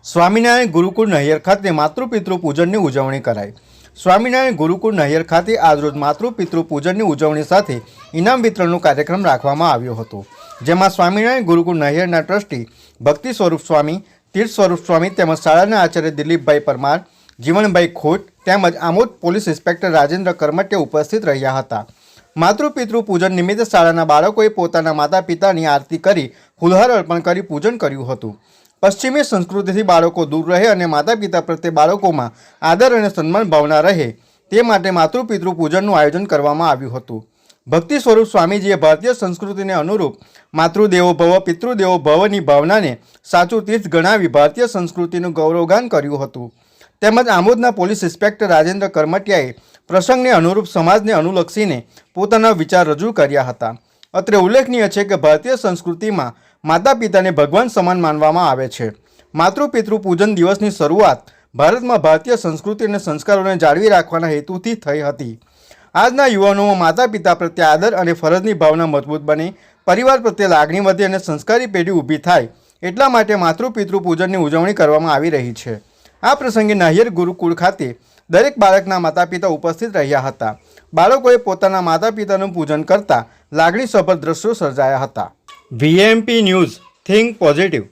સ્વામિનારાયણ ગુરુકુળ નહિયર ખાતે માતૃપિતૃ પૂજનની ઉજવણી કરાઈ। સ્વામિનારાયણ ગુરુકુળ નહિયર ખાતે આજરોજ માતૃપિતૃ પૂજનની ઉજવણી સાથે ઇનામ વિતરણનો કાર્યક્રમ રાખવામાં આવ્યો હતો, જેમાં સ્વામિનારાયણ ગુરુકુળ નહિયરના ટ્રસ્ટી ભક્તિ સ્વરૂપ સ્વામી, તીર્થ સ્વરૂપ સ્વામી તેમજ શાળાના આચાર્ય દિલીપભાઈ પરમાર, જીવણભાઈ ખોટ તેમજ આમોદ પોલીસ ઇન્સ્પેક્ટર રાજેન્દ્ર કરમટિયા ઉપસ્થિત રહ્યા હતા। માતૃપિતૃ પૂજન નિમિત્તે શાળાના બાળકોએ પોતાના માતા પિતાની આરતી કરી ફૂલહાર અર્પણ કરી પૂજન કર્યું હતું। પશ્ચિમી સંસ્કૃતિથી બાળકો દૂર રહે અને માતા પિતા પ્રત્યે બાળકોમાં આદર અને સન્માન ભાવના રહે તે માટે માતૃપિતૃ પૂજનનું આયોજન કરવામાં આવ્યું હતું। ભક્તિ સ્વરૂપ સ્વામીજીએ ભારતીય સંસ્કૃતિને અનુરૂપ માતૃદેવો ભવ પિતૃદેવો ભવની ભાવનાને સાચું તીર્થ ગણાવી ભારતીય સંસ્કૃતિનું ગૌરવગાન કર્યું હતું। તેમજ આમોદના પોલીસ ઇન્સ્પેક્ટર રાજેન્દ્ર કરમટિયાએ પ્રસંગને અનુરૂપ સમાજને અનુલક્ષીને પોતાના વિચાર રજૂ કર્યા હતા। અત્રે ઉલ્લેખનીય છે કે ભારતીય સંસ્કૃતિમાં માતા પિતાને ભગવાન સમાન માનવામાં આવે છે। માતૃપિતૃ પૂજન દિવસની શરૂઆત ભારતમાં ભારતીય સંસ્કૃતિ અને સંસ્કારોને જાળવી રાખવાના હેતુથી થઈ હતી। આજના યુવાનોમાં માતા પિતા પ્રત્યે આદર અને ફરજની ભાવના મજબૂત બને, પરિવાર પ્રત્યે લાગણી વધે અને સંસ્કારી પેઢી ઊભી થાય એટલા માટે માતૃપિતૃ પૂજનની ઉજવણી કરવામાં આવી રહી છે। આ પ્રસંગે નાહિયર ગુરુકુળ ખાતે દરેક બાળકના માતા પિતા ઉપસ્થિત રહ્યા હતા। બાળકોએ પોતાના માતા પિતાનું પૂજન કરતા લાગણીસભર દ્રશ્યો સર્જાયા હતા। VMP news, think positive.